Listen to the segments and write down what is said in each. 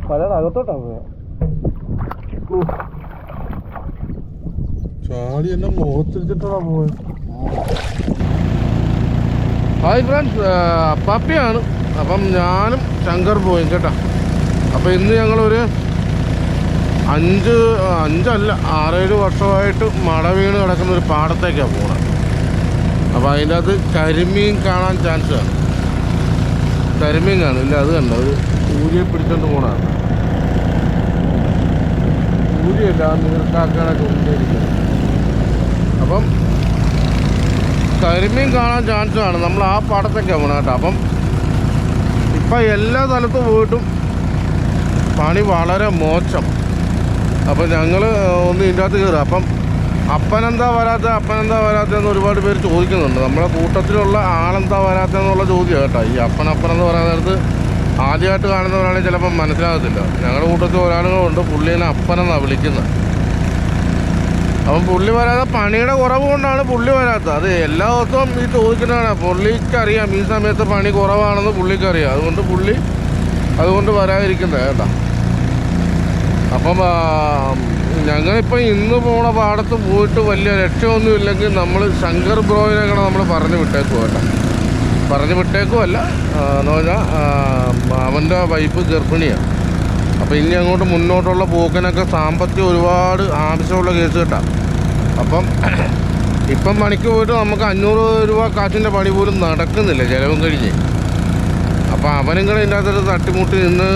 വലയുടെ അകത്തോട്ടാ പോയ ചാടി എന്നെ മുഖത്തിരിച്ചിട്ടാ പോയത്. ഹായ് ഫ്രണ്ട്സ്, അപ്പാപ്പിയാണ്. അപ്പം ഞാനും ശങ്കർ പോയി കേട്ടോ. അപ്പം ഇന്ന് ഞങ്ങളൊരു 6-7 വർഷമായിട്ട് മഴ വീണ് കിടക്കുന്ന ഒരു പാടത്തേക്കാണ് പോകണം. അപ്പോൾ അതിൻ്റെ അകത്ത് കരിമീൻ കാണാൻ ചാൻസ് ആണ്. കരിമീൻ കാണില്ല, അത് കണ്ടോ, ഒരു ഊരിയെ പിടിച്ചോണ്ട് പോകണതാണ്. ഊരിയല്ല, നീർക്കാക്കാനൊക്കെ ഉണ്ടായിരിക്കുന്നത്. അപ്പം കരിമീൻ കാണാൻ ചാൻസ് ആണ്. നമ്മൾ ആ പാടത്തേക്കാണ് പോകണം കേട്ടോ. അപ്പം ഇപ്പം എല്ലാ സ്ഥലത്തും പോയിട്ടും പണി വളരെ മോശം. അപ്പം ഞങ്ങൾ ഒന്ന് ഇതിൻ്റെ അകത്ത് കയറുക. അപ്പം അപ്പനെന്താ വരാത്തതെന്ന് ഒരുപാട് പേര് ചോദിക്കുന്നുണ്ട്. നമ്മളെ കൂട്ടത്തിലുള്ള ആളെന്താ വരാത്തതെന്നുള്ള ചോദ്യം കേട്ടോ. ഈ അപ്പനെന്ന് പറയുന്ന നേരത്ത് ആദ്യമായിട്ട് കാണുന്നവരാണെങ്കിൽ ചിലപ്പം മനസ്സിലാകത്തില്ല. ഞങ്ങളുടെ കൂട്ടത്തിൽ ഒരാളുകളുണ്ട്, പുള്ളീനെ അപ്പനെന്നാണ് വിളിക്കുന്നത്. അപ്പം പുള്ളി വരാതെ പണിയുടെ കുറവ് കൊണ്ടാണ് പുള്ളി വരാത്തത്. അത് എല്ലാ ദിവസവും ഈ ചോദിക്കുന്നതാണ്. പുള്ളിക്കറിയാം ഈ സമയത്ത് പണി കുറവാണെന്ന് പുള്ളിക്കറിയാം. അതുകൊണ്ട് വരാതിരിക്കുന്നത് കേട്ടോ. അപ്പം ഞങ്ങളിപ്പോൾ ഇന്ന് പോണ പാടത്ത് പോയിട്ട് വലിയ രക്ഷയൊന്നും ഇല്ലെങ്കിൽ നമ്മൾ ശങ്കർ ബ്രോയിനൊക്കെ നമ്മൾ പറഞ്ഞു വിട്ടേക്കും കേട്ടോ. പറഞ്ഞു വിട്ടേക്കുമല്ല എന്ന് പറഞ്ഞാൽ അവൻ്റെ വൈഫ് ഗർഭിണിയാണ്. അപ്പോൾ ഇനി അങ്ങോട്ട് മുന്നോട്ടുള്ള പോക്കിനൊക്കെ സാമ്പത്തികം ഒരുപാട് ആവശ്യമുള്ള കേസ് കേട്ടാ. അപ്പം ഇപ്പം പണിക്ക് പോയിട്ട് നമുക്ക് 500 രൂപ കാശിൻ്റെ പണി പോലും നടക്കുന്നില്ല ചിലവും കഴിഞ്ഞ്. അപ്പോൾ അവനും കൂടെ ഇതിൻ്റെ അകത്തൊരു തട്ടിമുട്ടി നിന്ന്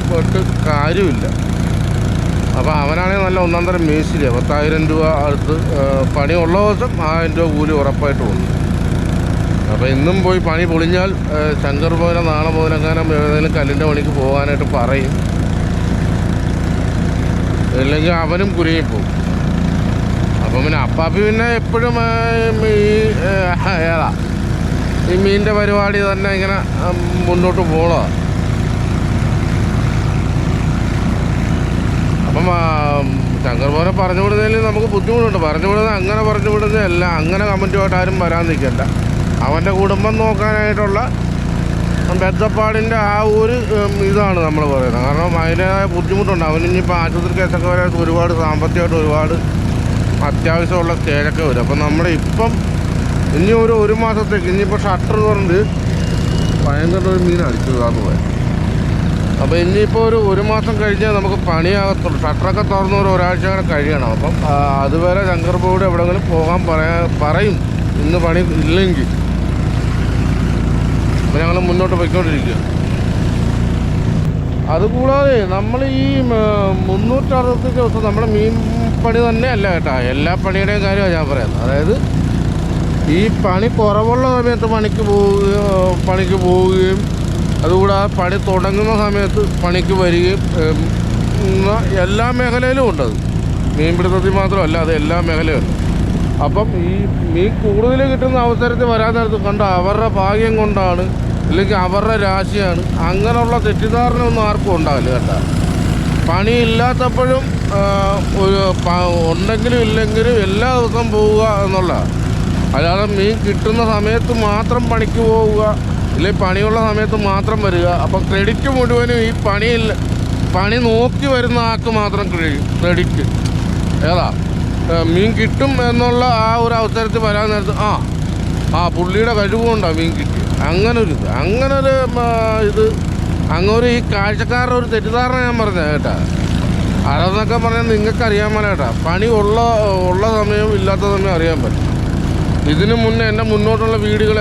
പോയിട്ട് കാര്യമില്ല. അപ്പോൾ അവനാണെങ്കിൽ നല്ല ഒന്നാന്തരം മേശില്ല. 10,000 രൂപ അടുത്ത് പണിയുള്ള ദിവസം 1000 രൂപ കൂലി ഉറപ്പായിട്ട് പോകുന്നു. അപ്പോൾ ഇന്നും പോയി പണി പൊളിഞ്ഞാൽ ശങ്കർ പോലെ നാളെ മുതലെങ്ങാനും ഏതെങ്കിലും കല്ലിൻ്റെ പണിക്ക് പോകാനായിട്ട് പറയും. ഇല്ലെങ്കിൽ അവനും കുരുങ്ങിപ്പോവും. അപ്പം പിന്നെ അപ്പാപ്പി പിന്നെ എപ്പോഴും ഈ മീനിൻ്റെ പരിപാടി തന്നെ ഇങ്ങനെ മുന്നോട്ട് പോകണം. അപ്പം ശങ്കർ പോലെ പറഞ്ഞു വിടുന്നതിൽ നമുക്ക് ബുദ്ധിമുട്ടുണ്ട്. പറഞ്ഞു വിടുന്നതല്ല, അങ്ങനെ കമൻറ്റുമായിട്ട് ആരും വരാൻ നിൽക്കണ്ട. അവൻ്റെ കുടുംബം നോക്കാനായിട്ടുള്ള ബെച്ചപ്പാടിൻ്റെ ആ ഒരു ഇതാണ് നമ്മൾ പറയുന്നത്. കാരണം അതിൻ്റേതായ ബുദ്ധിമുട്ടുണ്ട്. അവനിപ്പോൾ ആശുപത്രി കേസൊക്കെ വരാൻ ഒരുപാട് സാമ്പത്തികമായിട്ട് ഒരുപാട് അത്യാവശ്യമുള്ള സ്റ്റേജൊക്കെ വരും. അപ്പം നമ്മുടെ ഇപ്പം ഇനി ഒരു മാസത്തേക്ക് ഇനിയിപ്പോൾ ഷട്ടർ തുറന്ന് ഭയങ്കര ഒരു മീൻ അടിച്ചതാന്ന് പോയത്. അപ്പോൾ ഇനിയിപ്പോൾ ഒരു മാസം കഴിഞ്ഞാൽ നമുക്ക് പണിയാകത്തുള്ളൂ. ഷട്ടറൊക്കെ തുറന്ന് ഒരാഴ്ച അങ്ങനെ കഴിയണം. അപ്പം അതുവരെ ശങ്കർ ബ്രോയോട് എവിടെയെങ്കിലും പോകാൻ പറയും ഇന്ന് പണി ഇല്ലെങ്കിൽ. അപ്പോൾ ഞങ്ങൾ മുന്നോട്ട് പോയിക്കൊണ്ടിരിക്കുക. അതുകൂടാതെ നമ്മൾ ഈ 360 ദിവസം നമ്മുടെ മീൻ പണി തന്നെ അല്ല കേട്ടോ. എല്ലാ പണിയുടെയും കാര്യമാണ് ഞാൻ പറയുന്നത്. അതായത് ഈ പണി കുറവുള്ള സമയത്ത് പണിക്ക് പോവുകയും അതുകൂടാതെ പണി തുടങ്ങുന്ന സമയത്ത് പണിക്ക് വരികയും എല്ലാ മേഖലയിലും ഉണ്ടത്. മീൻപിടുത്തത്തിൽ മാത്രമല്ല, അത് എല്ലാ മേഖലയും ഉണ്ട്. അപ്പം ഈ മീൻ കൂടുതൽ കിട്ടുന്ന അവസരത്തിൽ വരാൻ നേരത്ത് കണ്ട അവരുടെ ഭാഗ്യം കൊണ്ടാണ്, അല്ലെങ്കിൽ അവരുടെ രാശിയാണ്, അങ്ങനെയുള്ള തെറ്റിദ്ധാരണ ഒന്നും ആർക്കും ഉണ്ടാവില്ല കേട്ടോ. പണിയില്ലാത്തപ്പോഴും ഉണ്ടെങ്കിലും ഇല്ലെങ്കിലും എല്ലാ ദിവസവും പോവുക എന്നുള്ളതാണ്. അല്ലാതെ മീൻ കിട്ടുന്ന സമയത്ത് മാത്രം പണിക്ക് പോവുക, ഇല്ലെങ്കിൽ പണിയുള്ള സമയത്ത് മാത്രം വരിക. അപ്പം ക്രെഡിറ്റ് മുഴുവനും ഈ പണി നോക്കി വരുന്ന ആൾക്ക് മാത്രം ക്രെഡിറ്റ്. ഏതാ മീൻ കിട്ടും എന്നുള്ള ആ ഒരു അവസരത്തിൽ വരാൻ നേരത്ത് പുള്ളിയുടെ കഴിവുകൊണ്ടാണ് മീൻ കിട്ടി. അങ്ങനൊരു ഈ കാഴ്ചക്കാരുടെ ഒരു തെറ്റിദ്ധാരണ ഞാൻ പറഞ്ഞത് കേട്ടാ. അതെന്നൊക്കെ പറഞ്ഞാൽ നിങ്ങൾക്ക് അറിയാൻ മേല കേട്ടാ. പണി ഉള്ള സമയവും ഇല്ലാത്ത സമയം അറിയാൻ പറ്റും. ഇതിനു മുന്നേ എൻ്റെ മുന്നോട്ടുള്ള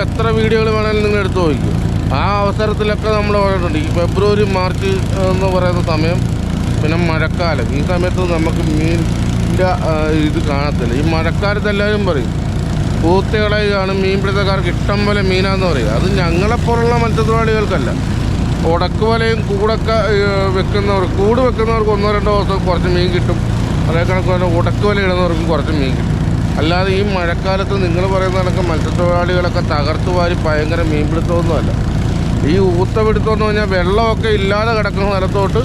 എത്ര വീഡിയോകൾ വേണമെങ്കിലും നിങ്ങൾ എടുത്തു നോക്കും. ആ അവസരത്തിലൊക്കെ നമ്മൾ പറഞ്ഞിട്ടുണ്ട്. ഈ ഫെബ്രുവരി മാർച്ച് എന്ന് പറയുന്ന സമയം, പിന്നെ മഴക്കാലം, ഈ സമയത്ത് നമുക്ക് മീനിൻ്റെ ഇത് കാണത്തില്ല. ഈ മഴക്കാലത്ത് എല്ലാവരും പറയും പൂത്തികളയാണ് മീൻപിടുത്തക്കാർക്ക് ഇഷ്ടം പോലെ മീനാന്ന് പറയും. അത് ഞങ്ങളെപ്പോലുള്ള മത്സ്യത്തൊഴിലാളികൾക്കല്ല. ഉടക്ക് വലയും കൂട് വെക്കുന്നവർക്ക് 1-2 ദിവസം കുറച്ച് മീൻ കിട്ടും. അതേ കണക്ക് ഉടക്ക് വല ഇടുന്നവർക്കും കുറച്ച് മീൻ കിട്ടും. അല്ലാതെ ഈ മഴക്കാലത്ത് നിങ്ങൾ പറയുന്ന കണക്ക് മത്സ്യത്തൊഴിലാളികളൊക്കെ തകർത്ത് വാരി ഭയങ്കര മീൻപിടുത്തമൊന്നുമല്ല. ഈ ഊത്തപിടുത്തമെന്ന് പറഞ്ഞാൽ വെള്ളമൊക്കെ ഇല്ലാതെ കിടക്കുന്ന സ്ഥലത്തോട്ട്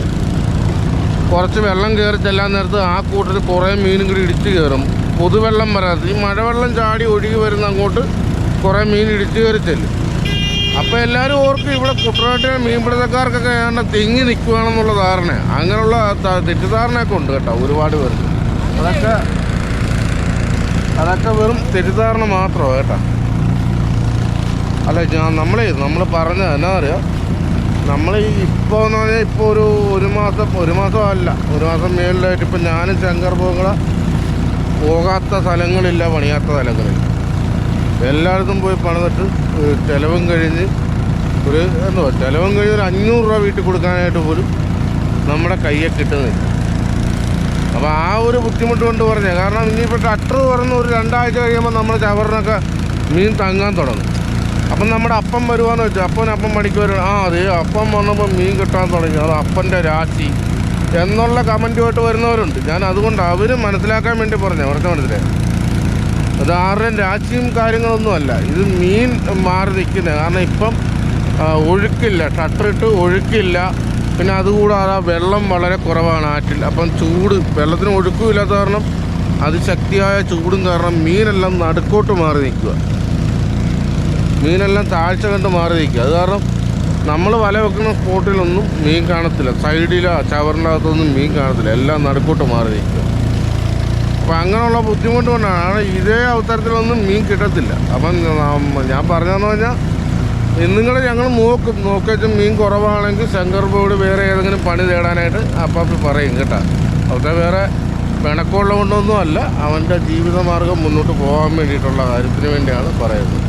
കുറച്ച് വെള്ളം കയറി ചെല്ലാൻ നേരത്ത് ആ കൂട്ടത്തിൽ കുറേ മീനും കൂടി ഇടിച്ച് കയറും. പൊതുവെള്ളം വരാത്ത ഈ മഴവെള്ളം ചാടി ഒഴുകി വരുന്ന അങ്ങോട്ട് കുറേ മീൻ ഇടിച്ച് കയറി ചെല്ലും. അപ്പോൾ എല്ലാവരും ഓർക്കും ഇവിടെ കുട്ടനാട്ടിലെ മീൻപിടുത്തക്കാർക്കൊക്കെ ഏതാണ്ട് തിങ്ങി നിൽക്കുകയാണെന്നുള്ള ധാരണ. അങ്ങനെയുള്ള തെറ്റിദ്ധാരണയൊക്കെ ഉണ്ട് കേട്ടോ ഒരുപാട് പേർക്ക്. അതൊക്കെ വെറും തെറ്റിദ്ധാരണ മാത്രമാണ് കേട്ടോ. അല്ല നമ്മൾ പറഞ്ഞത് എന്നാ അറിയാം, നമ്മൾ ഇപ്പോൾ എന്ന് പറഞ്ഞാൽ ഇപ്പോൾ ഒരു മാസം അല്ല, ഒരു മാസം മേളിലായിട്ട് ഇപ്പം ഞാനും ശങ്കർ പോകളെ പോകാത്ത സ്ഥലങ്ങളില്ല, പണിയാത്ത സ്ഥലങ്ങളില്ല. എല്ലായിടത്തും പോയി പണിതിട്ട് ചിലവും കഴിഞ്ഞ് ഒരു 500 രൂപ വീട്ടിൽ കൊടുക്കാനായിട്ട് പോലും നമ്മുടെ കയ്യെ കിട്ടുന്നില്ല. അപ്പോൾ ആ ഒരു ബുദ്ധിമുട്ട് കൊണ്ട് പറഞ്ഞത്. കാരണം ഇനിയിപ്പോൾ ഷട്ടർ തുറന്ന് ഒരു 2 ആഴ്ച കഴിയുമ്പോൾ നമ്മൾ ചവറിനൊക്കെ മീൻ തങ്ങാൻ തുടങ്ങും. അപ്പം നമ്മുടെ അപ്പം വരുവാന്ന് വെച്ചാൽ അപ്പം പണിക്ക് വരും. അതെ അപ്പം വന്നപ്പോൾ മീൻ കിട്ടാൻ തുടങ്ങി, അത് അപ്പൻ്റെ രാശി എന്നുള്ള കമൻറ്റുമായിട്ട് വരുന്നവരുണ്ട്. ഞാൻ അതുകൊണ്ട് അവർ മനസ്സിലാക്കാൻ വേണ്ടി കുറച്ച് മനസ്സിലായി. അത് ആരുടെയും രാശിയും കാര്യങ്ങളൊന്നും അല്ല, ഇത് മീൻ മാറി നിൽക്കുന്നത്. കാരണം ഇപ്പം ഒഴുക്കില്ല, ഷട്ടറിട്ട് ഒഴുക്കില്ല. പിന്നെ അതുകൂടാതെ വെള്ളം വളരെ കുറവാണ് ആറ്റിൽ. അപ്പം വെള്ളത്തിന് ഒഴുക്കുമില്ലാത്ത കാരണം അതിശക്തിയായ ചൂടും കാരണം മീനെല്ലാം നടുക്കോട്ട് മാറി നിൽക്കുക, മീനെല്ലാം താഴ്ച കണ്ട് മാറി നിൽക്കുക. അത് കാരണം നമ്മൾ വല വെക്കുന്ന സ്പോട്ടിലൊന്നും മീൻ കാണത്തില്ല, സൈഡിലോ ചവറിൻ്റെ അകത്തൊന്നും മീൻ കാണത്തില്ല, എല്ലാം നടുക്കോട്ട് മാറി നിൽക്കുക. അപ്പം അങ്ങനെയുള്ള ബുദ്ധിമുട്ട് കൊണ്ടാണ് ഇതേ അവസരത്തിലൊന്നും മീൻ കിട്ടത്തില്ല. അപ്പം ഞാൻ പറഞ്ഞതെന്ന് പറഞ്ഞാൽ നിങ്ങൾ ഞങ്ങൾ നോക്കിച്ച് മീൻ കുറവാണെങ്കിൽ ശങ്കർ ബോർഡ് വേറെ ഏതെങ്കിലും പണി തേടാനായിട്ട് അപ്പം പറയും കേട്ടോ. അവിടെ വേറെ പിണക്കമുള്ള കൊണ്ടൊന്നും അല്ല, അവൻ്റെ ജീവിതമാർഗം മുന്നോട്ട് പോകാൻ വേണ്ടിയിട്ടുള്ള കാര്യത്തിന് വേണ്ടിയാണ് പറയുന്നത്.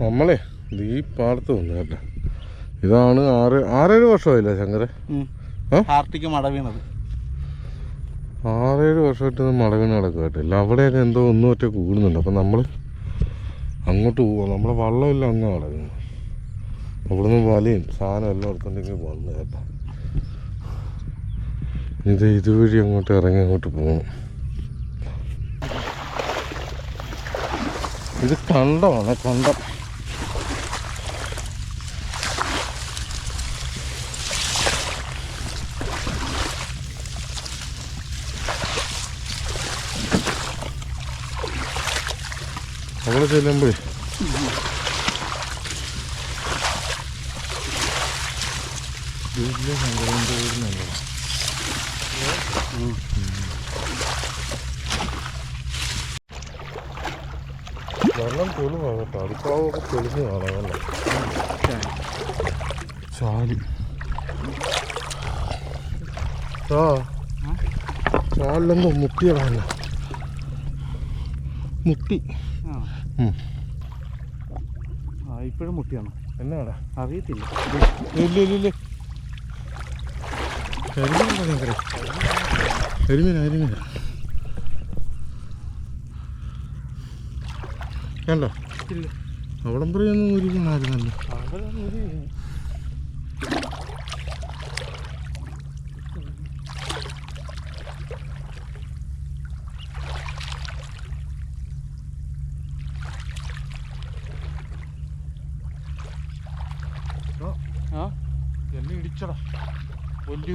നമ്മളെ ഈ പാടത്ത് വന്നു കേട്ടോ. ഇതാണ് 6-7 വർഷമായില്ല ശങ്കരെ ആർട്ടിക്ക് മട വീണത്. 6-7 വർഷമായിട്ട് മട വീണ് കിടക്കുക കേട്ടോ. അവിടെയൊക്കെ എന്തോ ഒന്നും ഒറ്റ കൂടുന്നുണ്ട്. അപ്പം നമ്മൾ അങ്ങോട്ട് പോവാം. നമ്മളെ വള്ളമില്ല അങ്ങ് കിടക്കുന്നു. അവിടുന്ന് വലയും സാധനം എല്ലാം എടുത്തുണ്ടെങ്കിൽ വന്നു കേട്ടോ. ഇതുവഴി അങ്ങോട്ട് ഇറങ്ങി അങ്ങോട്ട് പോകണം. ഇത് കണ്ടമാണ്, കണ്ടം. അവിടെ ചെല്ലുമ്പോഴേ വെള്ളം തെളിവാണ് കേട്ടോ. അടുപ്പാവൊക്കെ തെളിഞ്ഞ് കാണാം വെള്ളം. ചാലി ചാലിലെന്തോ മുട്ടിയതാണ്, മുട്ടി. ഇപ്പോഴും മുട്ടിയാണോ എന്നാടാ അറിയത്തില്ല. ഇല്ല കരിമീന കണ്ടോ? അവിടം പറയൊന്നും ഉരിക്കണമായിരുന്നല്ലോ. എല്ലാം ഇടിച്ചടാ, വലിയ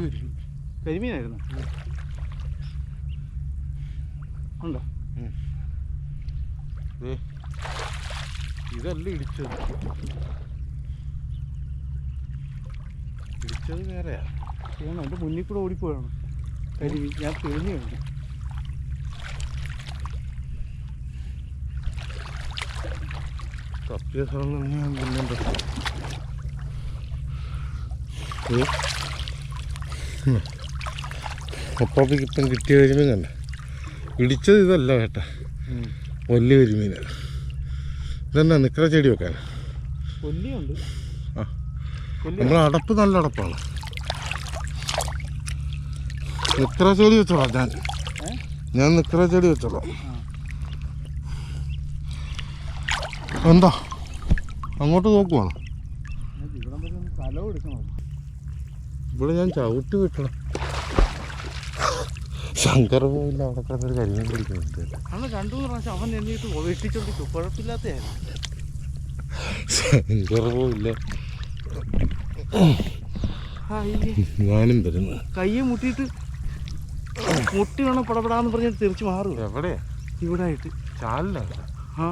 കരിമീനായിരുന്നു. ഉണ്ടോ? ഇതല്ല ഇടിച്ചത് വേറെയാ. എൻ്റെ മുന്നിൽ കൂടെ ഓടിപ്പോയാണ് കരിമീൻ. ഞാൻ തെളിഞ്ഞുണ്ട്. തപ്പിയ സ്ഥലം തന്നെയാണ് പിന്നെന്താ. അപ്പാപ്പിക്ക് ഇപ്പം കിട്ടിയ കരിമീൻ കണ്ട. ഇടിച്ചത് ഇതല്ല കേട്ടാ, വലിയ കരിമീനാണ്. ഇതെന്നാ നിക്കറ ചെടി വെക്കാൻ. കൊല്ലിയുണ്ട്. ആ നമ്മളെ അടപ്പ് നല്ല അടപ്പാണ്. നിക്കറ ചെടി വെച്ചോളാം. ഞാൻ നിക്കറ ചെടി വെച്ചോളാം. എന്താ അങ്ങോട്ട് നോക്കുവാണോ? ഇവിടെ ഞാൻ ചവിട്ടി വിട്ടണം. ശങ്കർ പോയില്ല, അവിടെ കിടന്നൊരു കരിമീൻ പിടിക്കുന്നുണ്ട്. അന്ന് 2-3 പ്രാവശ്യം അവൻ എണ്ണീട്ട് വെട്ടിച്ചോണ്ടിട്ടു. കുഴപ്പമില്ലാത്തയായിരുന്നു. ശങ്കർ പോയില്ല, ഞാനും വരുന്നു. കയ്യെ മുട്ടിയിട്ട് മുട്ടി വേണം പടപടാന്ന് പറഞ്ഞ് തിരിച്ച് മാറുക. എവിടെ? ഇവിടെ ആയിട്ട് ചാലിലാണ്. ആ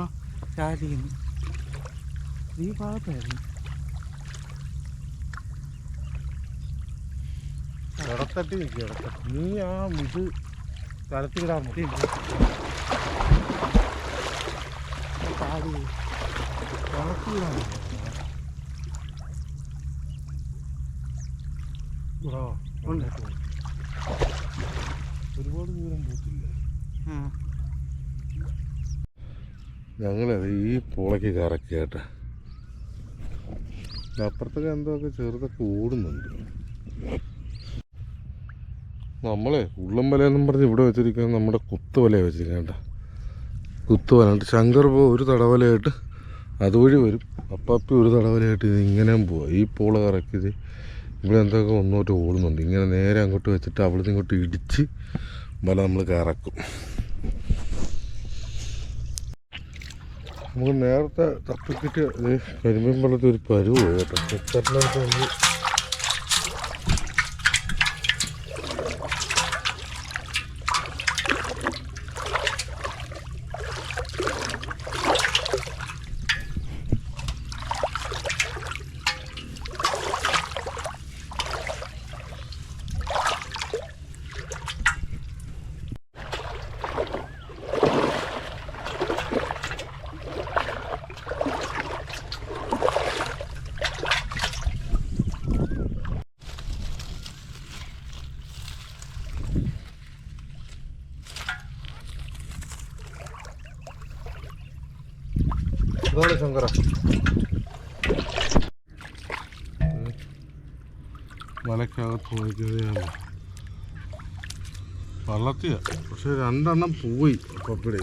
ചാലിക്കുന്നു ഈ ഭാഗത്തായിരുന്നു. ഇടത്തട്ടി നിൽക്കുക, ഇടത്തട്ടി. നീ ആ ഇത് തലത്തിടാൻ ഒരുപാട് ദൂരം പോത്തില്ല. ഞങ്ങളത് ഈ പൂളയ്ക്ക് കറക്കി കേട്ടോ. അപ്പുറത്തൊക്കെ എന്തൊക്കെ ചെറുതൊക്കെ ഓടുന്നുണ്ട്. നമ്മളെ ഉള്ളംവലയെന്നും പറഞ്ഞ് ഇവിടെ വെച്ചിരിക്കുന്നത് നമ്മുടെ കുത്തുവലയാണ് വെച്ചിരിക്കുന്നത് കേട്ടോ. കുത്തുവല ശങ്കർ പോ ഒരു തടവലയായിട്ട് അതുവഴി വരും, അപ്പാപ്പി ഒരു തടവലയായിട്ട് ഇത് ഇങ്ങനെയും പോവാം. ഈ പൂള കറക്കിയത് ഇവിടെ എന്തൊക്കെ ഒന്നോട്ട് ഓടുന്നുണ്ട്. ഇങ്ങനെ നേരെ അങ്ങോട്ട് വെച്ചിട്ട് അവിടുന്ന് ഇങ്ങോട്ട് ഇടിച്ച് വല നമ്മൾ കറക്കും. നമുക്ക് നേരത്തെ തപ്പിക്കിട്ട് കരിമീൻ വെള്ളത്തിൽ ഒരു പരുവ് കേട്ടോ. ചെക്കറിനകത്ത് നമ്മൾ ഇതാണ് ശങ്കര വലക്കകത്ത് നോക്കിയത് വള്ളത്തിയ. പക്ഷെ 2 എണ്ണം പോയി പപ്പിടെ.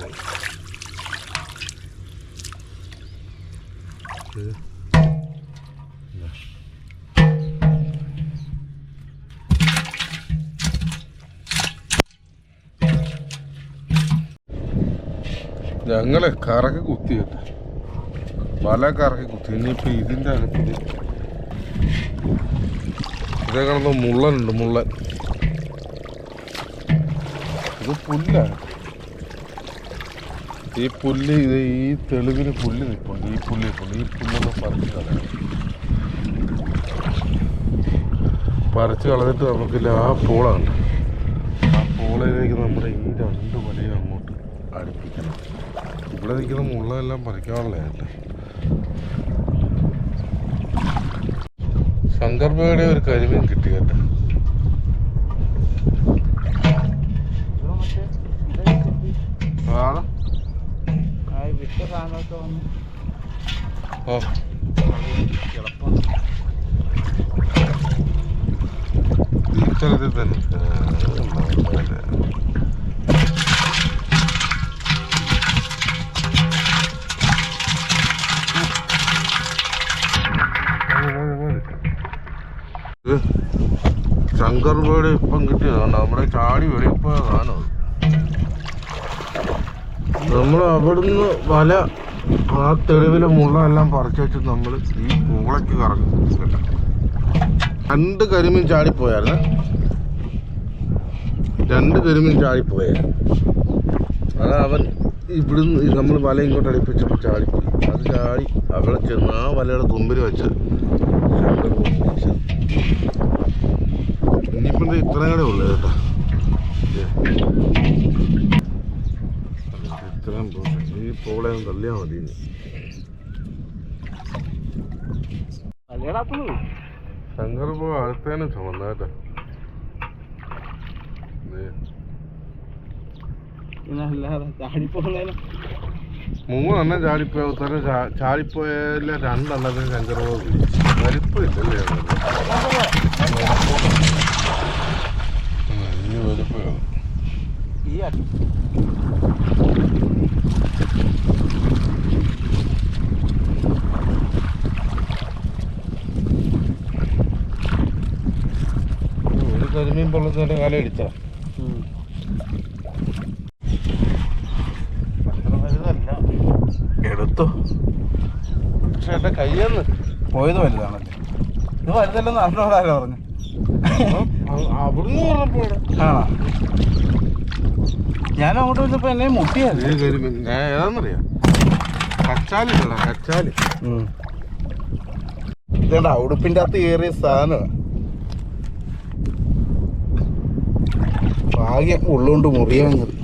ഞങ്ങളെ കറക്ക് കുത്തി കേട്ടോ, വല കറക്കി കുത്തി. ഇനിയിപ്പോൾ ഇതിൻ്റെ അകത്തിൽ ഇതേ കാണുന്ന മുള്ളനുണ്ട്, മുള്ളൻ. ഇത് പുല്ലാണ്. ഈ പുല്ല് ഇത് ഈ തെളിവിന് പുല്ല് നിൽപ്പുണ്ട്. ഈ പുല്ല് നിൽപ്പുണ്ട്. ഈ പുല്ലൊന്ന് പറിച്ച് കളയണം. പറിച്ച് കളഞ്ഞിട്ട് നമുക്കില്ല ആ പൂളാണ്. ആ പൂളയിലേക്ക് നമ്മുടെ ഈ 2 വലയും അങ്ങോട്ട് അടുപ്പിക്കണം. ഇവിടെ നിൽക്കുന്ന മുള്ളെല്ലാം പറിക്കാനുള്ളതല്ലേ. ശങ്കർബയുടെ ഒരു കരിമീൻ കിട്ടി കേട്ടോ. തിരിച്ചറിയത്തിൽ തന്നെ ശങ്കർബയുടെ ഇപ്പം കിട്ടിയതാണ്. നമ്മുടെ ചാടി വെളിപ്പോയ സാധനം. നമ്മൾ അവിടുന്ന് വല ആ തെളിവിലെ മുള്ളെല്ലാം പറിച്ചു വെച്ച് നമ്മൾ ഈ പൂളയ്ക്ക് കറങ്ങും. 2 കരിമീൻ ചാടിപ്പോയായിരുന്നു. 2 കരിമീൻ ചാടിപ്പോയായിരുന്നു. അത് അവൻ ഇവിടുന്ന് നമ്മൾ വല ഇങ്ങോട്ട് അടുപ്പിച്ചപ്പോൾ ചാടിപ്പോയി. അത് ചാടി അവിടെ ചെന്ന് ആ വലയുടെ തുമ്പിൽ വെച്ച് ശങ്കർ പിടിച്ചത്. ഇനിയിപ്പം ഇത്രയും കൂടെ ഉള്ളു കേട്ടോ. ഇത്രയും ഈ പോളയൊന്നും തള്ളിയാൽ മതി. ശങ്കർ പോ അടുത്തേനും ചുമന്ന കേട്ടോ. 3 എണ്ണം ചാടിപ്പോയ ചാടിപ്പോയതിലെ 2 എണ്ണത്തിന് ശങ്കർ പോ വലിപ്പമില്ലല്ലേ. ഈ വലിപ്പമാണ്. ഒരു കരിമീൻ പൊള്ളത്തിൻ്റെ കാലം അടിച്ചാ. എടുത്തോ. പക്ഷെ എൻ്റെ കയ്യിൽ നിന്ന് പോയത് വലുതാണല്ലേ. ഇത് വലുതല്ലെന്ന് അറിഞ്ഞോടാരോ പറഞ്ഞു. അവിടുന്ന് പറഞ്ഞപ്പോ ആണോ? ഞാൻ അങ്ങോട്ട് വന്നപ്പോ എന്നെ മുട്ടിയത്. കരിമീൻ ഏതാന്നറിയാം, കച്ചാലില്ലടാ, കച്ചാലി. ഇതേണ്ട ഉടുപ്പിന്റെ അകത്ത് കയറിയ സാധനം. ഭാഗ്യം ഉള്ളുകൊണ്ട് മുറിയാഞ്ഞത്.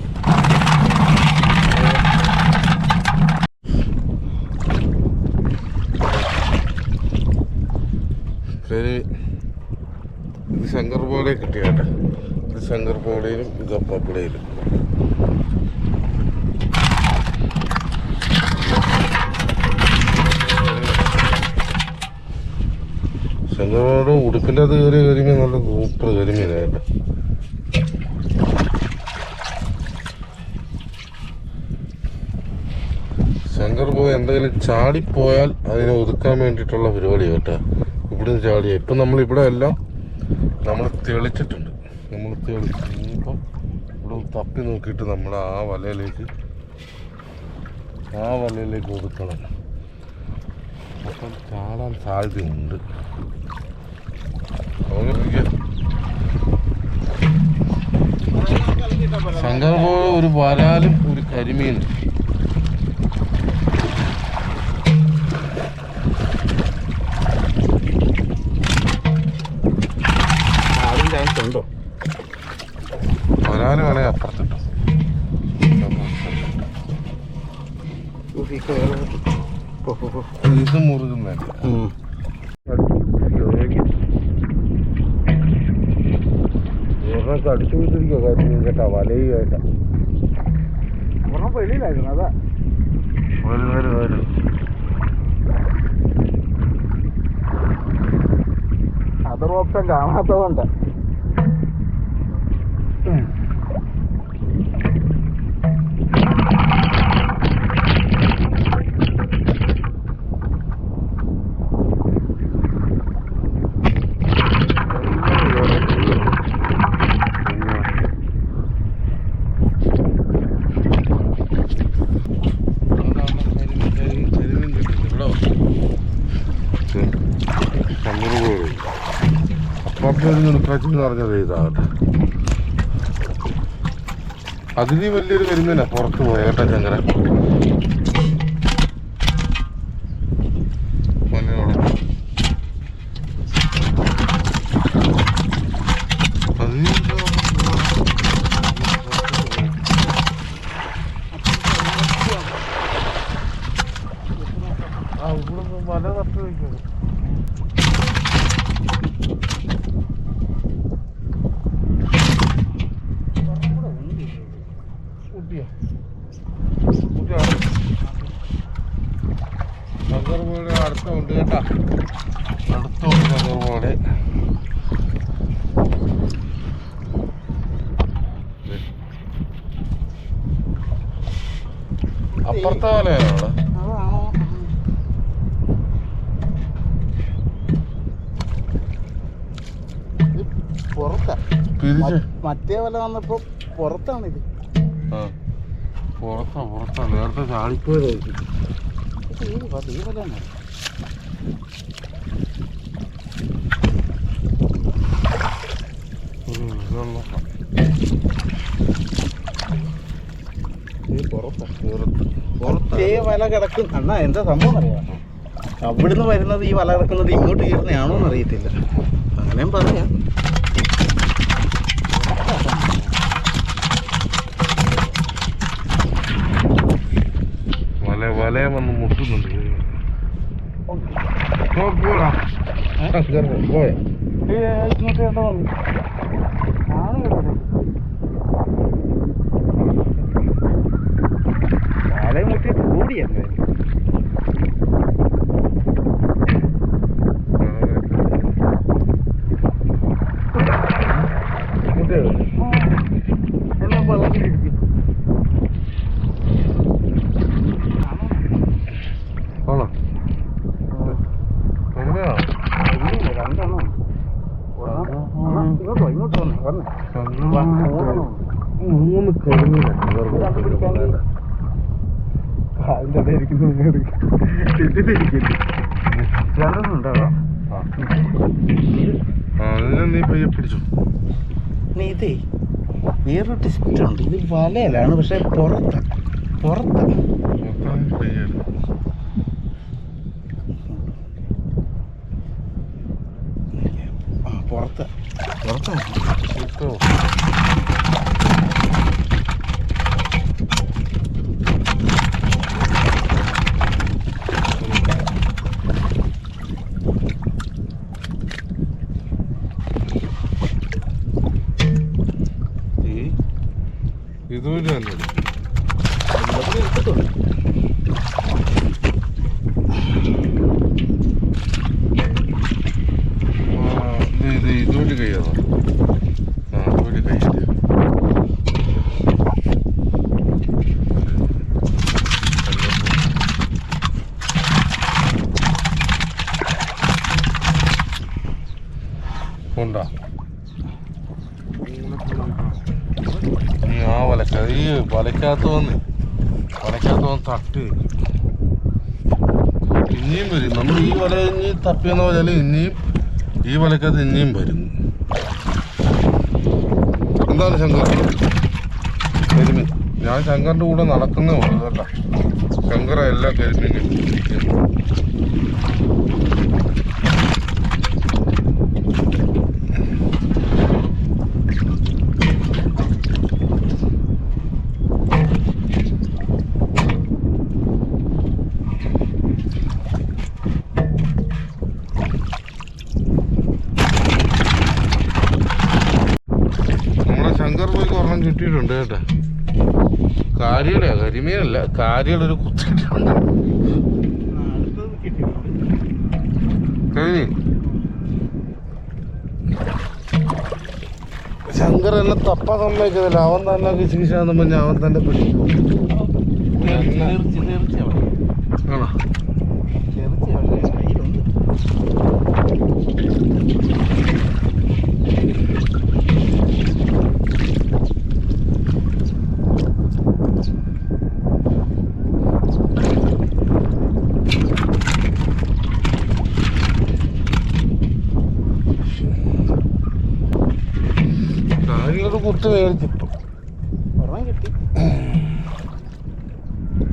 ശരി, ഇത് ശങ്കർ പോടെ കിട്ടിയാട്ടെ. ഇത് ശങ്കർ പോടയിലും ഇത് അപ്പപ്പടയിലും. ശങ്കർ പോടെ ഉടുപ്പിൻ്റെ അത് കയറിയ കരിമീൻ നല്ല സൂപ്പർ കരിമീനായിട്ട്. ശങ്കർ പോയി എന്തെങ്കിലും ചാടിപ്പോയാൽ അതിനെ ഒതുക്കാൻ വേണ്ടിയിട്ടുള്ള പരിപാടി കേട്ടോ. ഇവിടുന്ന് ചാടിയ ഇപ്പം നമ്മളിവിടെ എല്ലാം നമ്മൾ തെളിച്ചിട്ടുണ്ട്. നമ്മൾ ഇനിയിപ്പം ഇവിടെ തപ്പി നോക്കിയിട്ട് നമ്മൾ ആ വലയിലേക്ക് ഒതുക്കണം. അപ്പം ചാടാൻ സാധ്യതയുണ്ട്. ശങ്കർ പോയ ഒരു വരാലും ഒരു കരിമീനും. ഉണ്ടോ? വരാനും വേണമെങ്കിൽ അപ്പുറത്തിട്ടോ. ഇത് മുറുകുന്നല്ല, അടിച്ചു കൊടുത്തിരിക്കോ കരിമീൻ കേട്ടാ, വലയുമായിട്ടാ. വെളിയിലായിരുന്നു. അതാ വരും. അതർ ഓപ്ഷൻ കാണാത്തതുകൊണ്ട് നുണക്കാച്ചെന്ന് പറഞ്ഞത് ഇതാകട്ടെ. അതിന് വലിയൊരു കരിമീനാ പുറത്ത് പോയ കേട്ടാ ചങ്കര. ഇവിടുന്ന് മല തട്ട് വയ്ക്കുന്നത്. ശങ്കർപോടെ അടുത്തുണ്ട് കേട്ടാ, അടുത്തുണ്ട് ശങ്കർപോടെ. അപ്പുറത്തെ വലയാണോ അവിടെ? പുറത്താ. തിരിച്ച് മറ്റേ വല വന്നപ്പോ പുറത്താണിത്. പുറത്താ നേരത്തെ ചാടിപ്പോയതായിരിക്കും. ഈ വലയാണ്. പുറത്തേ വല കിടക്കും. അണ്ണാ എന്താ സംഭവം അറിയാം, അവിടുന്ന് വരുന്നത് ഈ വല കിടക്കുന്നത് ഇങ്ങോട്ട് കയറുന്നതാണോ എന്ന് അറിയത്തില്ല. അങ്ങനെയും പറയാം. വലയ വന്ന് മുട്ടുന്നുണ്ട്. പോയ ഇങ്ങോട്ട് കണ്ടോ ആണ് കിടക്കുന്നത്. വലയും മുട്ടി കൂടിയല്ലേ. എല്ലാം വെള്ളത്തിലിരിക്കും. ഇങ്ങോട്ട് മൂന്ന് കരിമീനാ അതിൻ്റെ രണ്ടെണ്ണം ഉണ്ടാവാം. അതിനെ നീ പയ്യെ പിടിച്ചു. ഇനി ഇതേ വേറൊരു ടിസ്റ്റ് ഉണ്ട്. ഇത് വലയിലാണ്, പക്ഷെ പുറത്താ ഇതുപോലെ തന്നെ ഇതുപോലെ കഴിയാതോ? അതുപോലെ കഴിയില്ല. കൊണ്ടാ നീ ആ ഈ വലക്കകത്ത് വന്ന് തട്ടി ഇനിയും വരും. നമ്മൾ ഈ വല ഇനി തപ്പിയെന്ന് പറഞ്ഞാൽ ഇനിയും ഈ വലക്കകത്ത് ഇനിയും വരും. എന്താണ് ശങ്കർ കരിമീൻ? ഞാൻ ശങ്കറിൻ്റെ കൂടെ നടക്കുന്നേ ഉള്ളൂ കേട്ടോ. ശങ്കര എല്ലാ കരിമീനും കിട്ടിയിട്ടുണ്ട് കേട്ടോ. കരിമീനല്ല, കാരിയുടെ ഒരു കുത്തിട്ടുണ്ട്. കരിമീൻ ശങ്കർ എന്നെ തപ്പാൻ സമ്മതിക്കുന്നില്ല. അവൻ തന്നെ കിശികിശാന്ന് പറഞ്ഞാൽ അവൻ തന്നെ പിടിക്കും. ആണോ? കുത്ത് മേടിച്ചിട്ടു ഒരെണ്ണം കിട്ടി.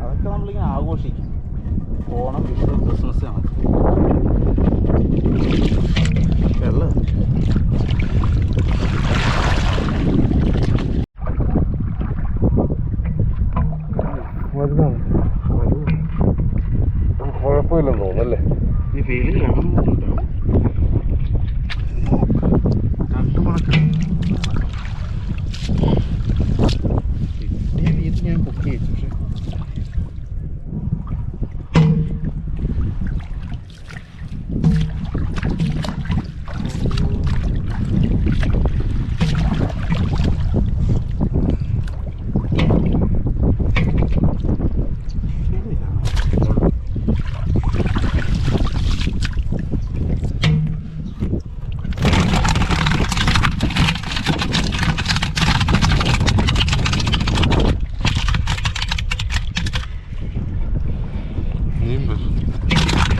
അതൊക്കെ നമ്മളിങ്ങനെ ആഘോഷിക്കും. ഓണം, വിഷു, ക്രിസ്മസ് കണക്ക്. വെള്ളം കുഴപ്പമില്ലെന്ന് തോന്നുന്നല്ലേ? ഈ ഫീലിംഗ് കാണുന്നുണ്ടാവും. രണ്ട് മണക്കം ഞാൻ ബുക്ക് ചെയ്തു.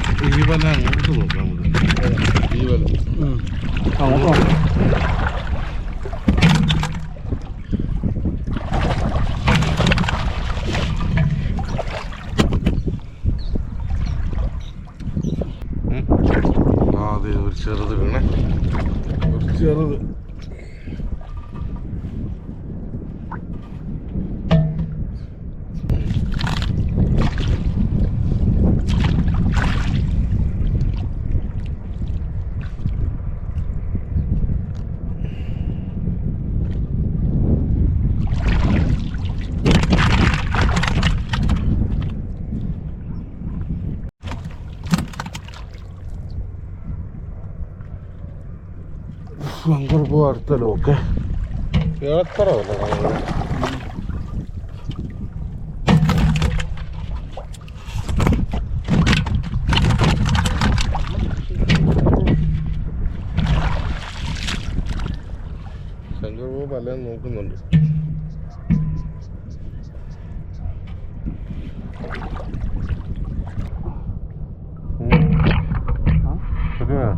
പക്ഷെ ഈ വല അങ്ങോട്ട് നോക്കാം. നമുക്ക് ഈ വല അങ്ങോട്ട് നോക്കാം. അതെ, ഒരു ചെറുത് വീണേ, ഒരു ചെറുത്. ശങ്കർ പോവാ അടുത്തല്ലോ. ഓക്കെ, ഇളക്കറവല്ല ശങ്കർ പോ പലതും നോക്കുന്നുണ്ട്. ശരിയാ.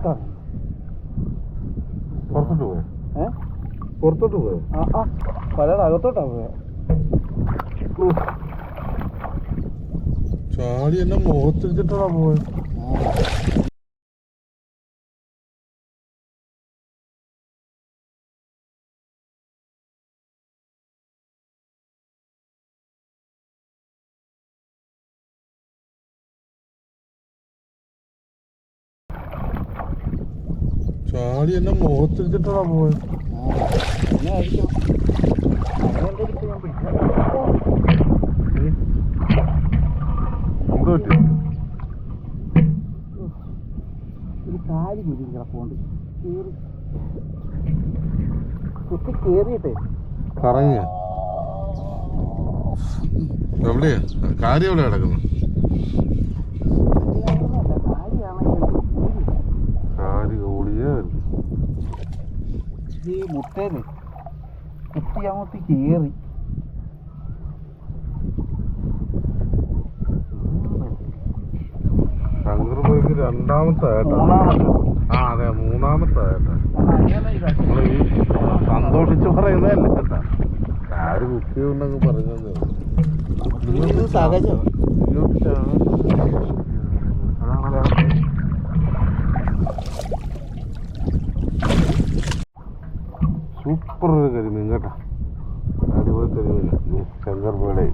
പുറത്തോട്ടാണ്. പുറത്തോട്ട് പോയോ? പുറത്തോട്ട് പോയോ? വലയുടെ അകത്തോട്ടാ പോയത്. ചാടി എന്നെ മുഖത്തിരിച്ചിട്ടാ പോയത്. ചാടി എന്നെ മുഖത്തിരിച്ചിട്ടാ പോയത്. അങ്ങനെ ആയിരിക്കും. അങ്ങനെ ഞാൻ പിടിക്കാം. എന്തോ പറ്റി? ഒരു കാര്യം കുരുങ്ങി കിടപ്പുണ്ട്. കുത്തി കേറിയിട്ടേ കറങ്ങിയ എവിടെയാ കാര്യം? എവിടെ കിടക്കുന്നു? കാര്യം ഓടിയേ ഈ മുട്ടേന്ന് കുത്തി അങ്ങോട്ട് കേറി. ശങ്കർ ബൈക്ക് രണ്ടാമത്തെ ആയിട്ടാ. ആ അതെ, മൂന്നാമത്തെ ആയിട്ടാ. നമ്മൾ ഈ സന്തോഷിച്ച് പറയുന്നതല്ലേ കേട്ടാ. ആര് ബുക്ക് ചെയ്യുന്നൊക്കെ പറഞ്ഞത് സഹജം. സൂപ്പർ ഒരു കരിമീൻ കേട്ടാ. അടിപൊളി കരിമീൻ ശങ്കർ ബേഡേ.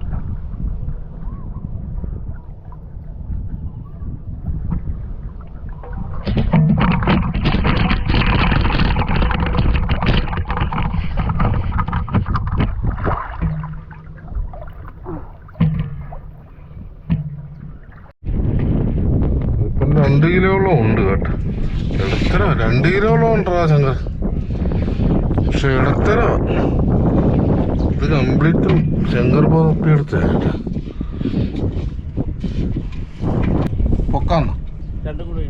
ഇപ്പം 2 കിലോളം ഉണ്ട് കേട്ടോ. ഇടത്തര 2 കിലോളം ഉണ്ടാ ശങ്കർ. പക്ഷെ ഇടത്തര ഇത് കംപ്ലീറ്റും ശങ്കർ പോപ്പി എടുത്തായിട്ട് പൊക്കാന്ന്. രണ്ടും കൂടെ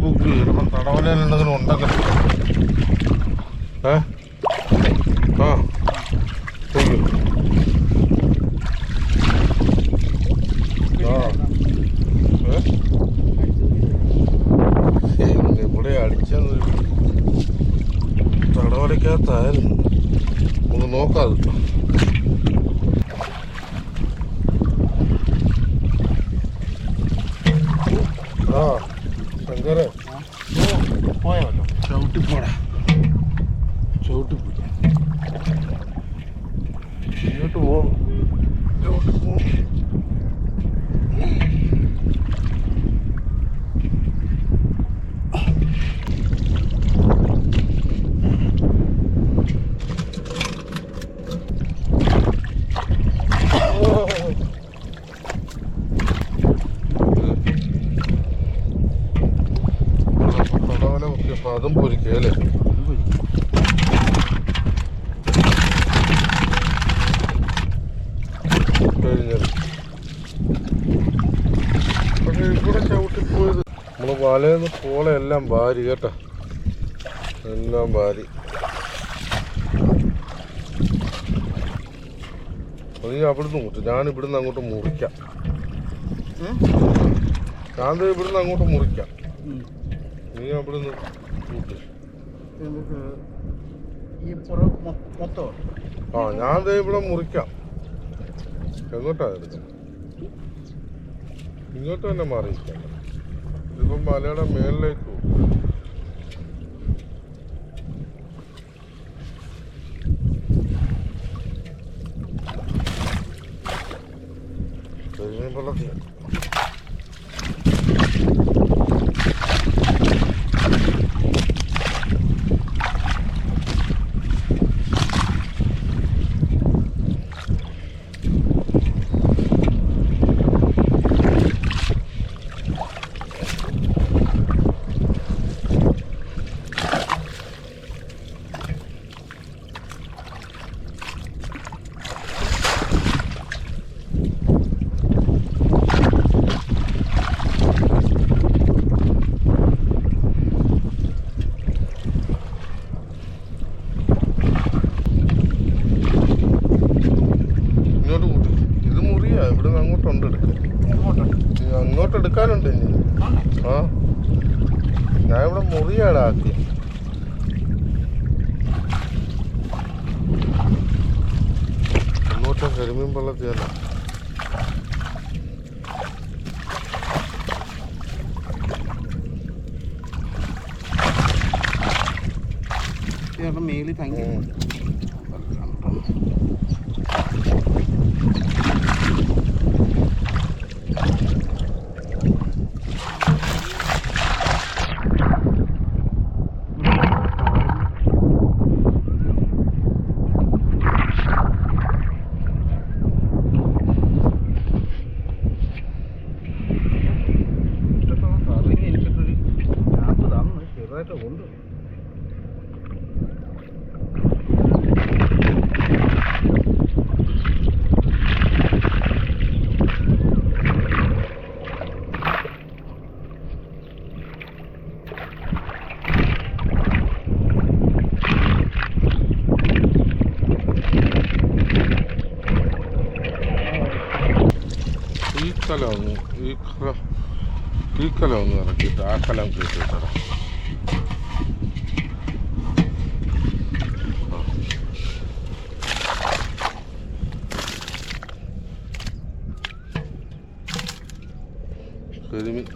ബുക്ക് ചെയ്യണം. തടവലയിൽ എന്തെങ്കിലും ഉണ്ടെങ്കിൽ ആ ഇവിടെ അടിച്ചത് തടവലയ്ക്കകത്തായിരുന്നു. നമുക്ക് നോക്കാം. ആ ശങ്കരെ പോയാലോ? ചവിട്ടിപ്പോടാ. ചവിട്ടിപ്പോ ഇങ്ങോട്ട് പോകും. ചവിട്ടി പോകും. തടവല കുത്തിയപ്പോ അതും പൊരിക്കല്ലേ. പക്ഷെ ഇവിടെ ചവിട്ടിപ്പോയത് നമ്മള് വലയെന്ന് പോലെ എല്ലാം ഭാരി കേട്ടോ. എല്ലാം ഭാരി. നീ അവിടുന്ന് മുട്ടും, ഞാൻ ഇവിടുന്ന് അങ്ങോട്ട് മുറിക്കാം. ഞാൻ ഇവിടുന്ന് അങ്ങോട്ട് മുറിക്കാം. നീ അവിടുന്ന് കൂട്ട്. ആ ഞാൻ ഇവിടെ മുറിക്കാം. എങ്ങോട്ടാ എടുക്കാം? ഇങ്ങോട്ട് തന്നെ മാറിയിരിക്കാം. ഇതിപ്പം മലയുടെ മേളിലേക്ക് പോകും. വെള്ളത്തിൽ അങ്ങോട്ട് എടുക്കാനുണ്ട് ഇനി. ആ ഞാൻ ഇവിടെ മുറിയാണ് ആക്കി. അങ്ങോട്ടും കരിമീൻ വെള്ളത്തിയല്ല. മേളിൽ ഭയങ്കര ഉണ്ട്. ഈ കലം ഒന്ന് ഇറക്കിയിട്ട് ആ കലം കേട്ടിട്ടാ. കരിമീൻ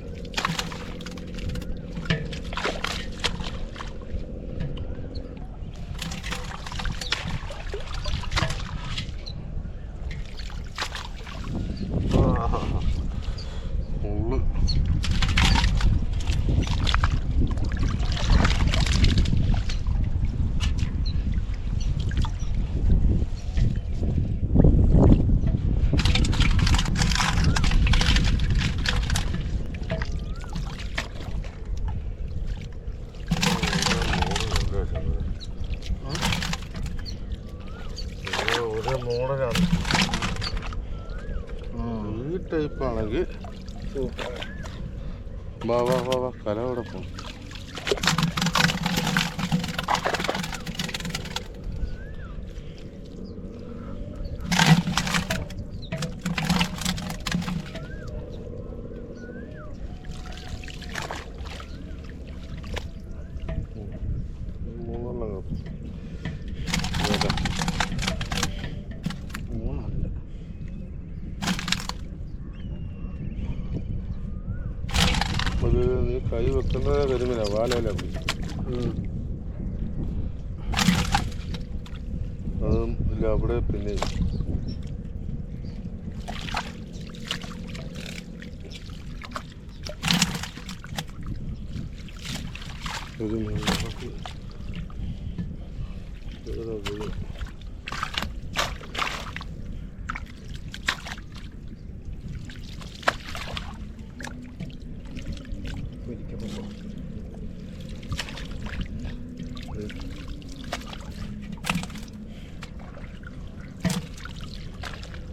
ഉള്ളു. ഒരേ മോഡലാണ്. ഈ ടൈപ്പാണെങ്കിൽ വാ വാ വാ വാ കല അവിടെ പോകും. അത് നീ കൈ വെക്കുന്നത് കരിമീനാ, വാലയില അതും ഇല്ല അവിടെ. പിന്നെ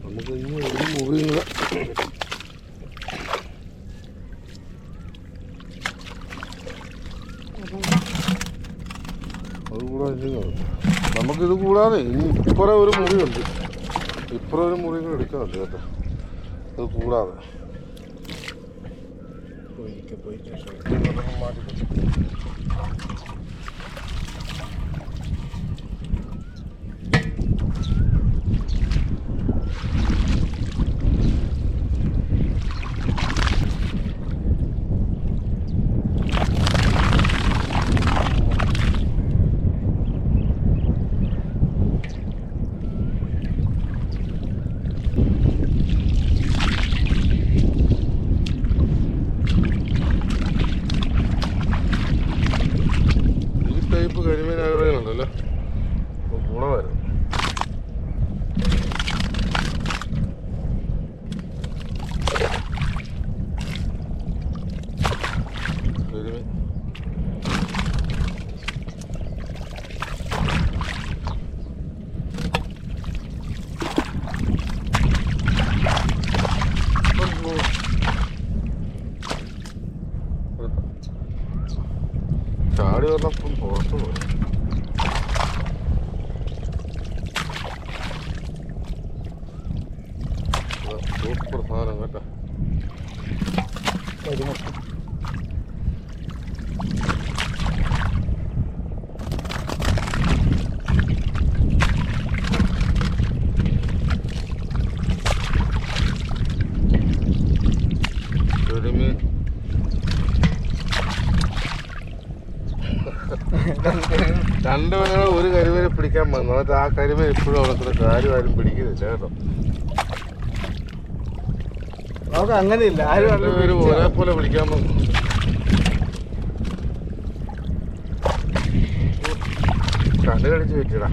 നമുക്ക് ഇനി ഒരു മുറിയുക. അതുകൂടാതെ നമുക്കിത് കൂടാതെ ഇനി ഇപ്പുറം ഒരു മുറിയുണ്ട്. ഇപ്പുറം ഒരു മുറികൾ എടുക്കാനുണ്ട് കേട്ടോ. അത് കൂടാതെ കരിമീനുണ്ടല്ലോ ഗുണമായിരുന്നു. കരിമീൻ ചാടി പറഞ്ഞപ്പം പുറത്തു പോയി. സൂപ്പർ സാധനം കേട്ടോ. കരിമീൻ രണ്ടുപേരും ഒരു കരിമീനെ പിടിക്കാൻ വന്നു. എന്നിട്ട് ആ കരിമീൻ ഇപ്പോഴും അവിടെ കാര്യം ആരും പിടിക്കുന്നില്ല കേട്ടോ. നമുക്ക് അങ്ങനെയില്ല, ആരും രണ്ടുപേരും ഒരേപോലെ പിടിക്കാൻ വന്നു. കണ്ണ് കടിച്ച് വെച്ചിടാ.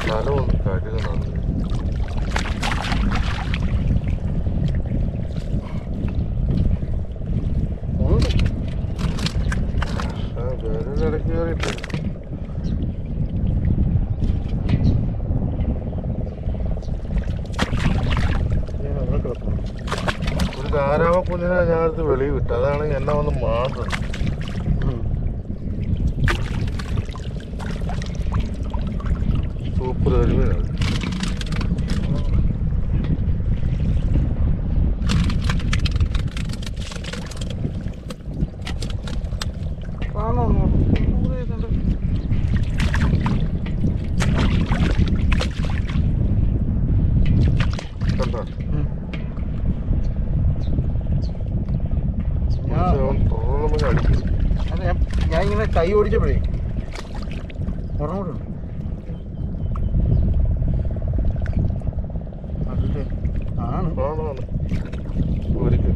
സ്ഥലമൊന്ന് കഴുകുന്നുണ്ട്. വിരലിടയ്ക്ക് കയറിയിട്ട് ഒരു ധാരാവക്കുഞ്ഞിനെ ഞാനടുത്ത് വെളിയിൽ വിട്ടു. അതാണ് എന്നെ വന്ന് മാന്തുന്നത്. സൂപ്പർ കരിമീനാണ്. ഞാൻ ഇങ്ങനെ കൈ ഓടിച്ചപ്പോഴേ ഉറങ്ങോട്ടുണ്ട്. അല്ലേ ആണ് ഒരിക്കൽ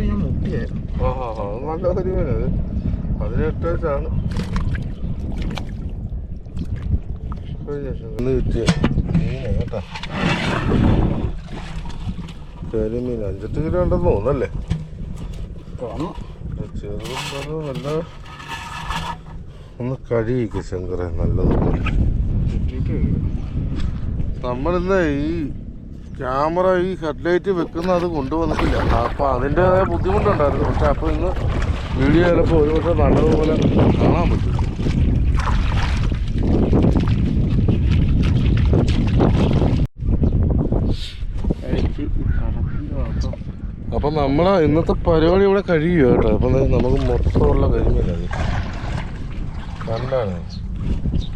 ഞാൻ മുട്ടിയായിരുന്നു. നല്ല കരിമീനത്. 18 വയസ്സാണ്. കേട്ടാ കരിമീൻ 5-8 കിലോ ഉണ്ടെന്ന് തോന്നല്ലേ. ചെറുതും പറഞ്ഞത് നല്ല ഒന്ന് കഴുകിക്ക് ശങ്കര നല്ലതുപോലെ. നമ്മളിന്ന് ഈ ക്യാമറ ഈ ഹെഡ്ലൈറ്റ് വെക്കുന്ന അത് കൊണ്ടുവന്നിട്ടില്ല. അപ്പം അതിൻ്റെതായ ബുദ്ധിമുട്ടുണ്ടായിരുന്നു. പക്ഷെ അപ്പോൾ ഇന്ന് വീഡിയോ ചിലപ്പോൾ ഒരു പക്ഷേ നല്ലതുപോലെ കാണാൻ പറ്റും. അപ്പം നമ്മളെ ഇന്നത്തെ പരിപാടി ഇവിടെ കഴിയുക കേട്ടോ. അപ്പം നമുക്ക് മൊത്തമുള്ള കരിമീനത് കണ്ടാണ്.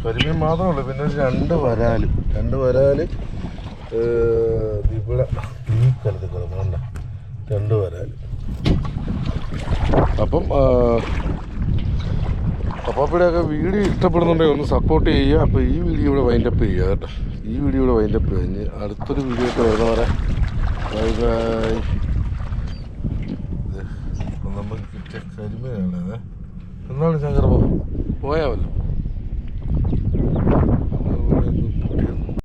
കരിമീൻ മാത്രമേ ഉള്ളൂ. പിന്നെ ഒരു 2 വരാല് ഇവിടെ ഈ സ്ഥലത്ത് കിടക്കണ്ട 2 വരാല്. അപ്പം അപ്പാപ്പിയുടെയൊക്കെ വീഡിയോ ഇഷ്ടപ്പെടുന്നുണ്ടെങ്കിൽ ഒന്ന് സപ്പോർട്ട് ചെയ്യുക. അപ്പോൾ ഈ വീഡിയോ ഇവിടെ വൈൻഡപ്പ് ചെയ്യുക കേട്ടോ. ഈ വീഡിയോ ഇവിടെ വൈൻഡപ്പ് കഴിഞ്ഞ് അടുത്തൊരു വീഡിയോ ഒക്കെ വരുന്നവരെ ബൈ ബൈ. നമുക്ക് കിട്ടിയ കരിമീനാണ്. എന്നാണ് ശങ്കർ പോയാവല്ലോ.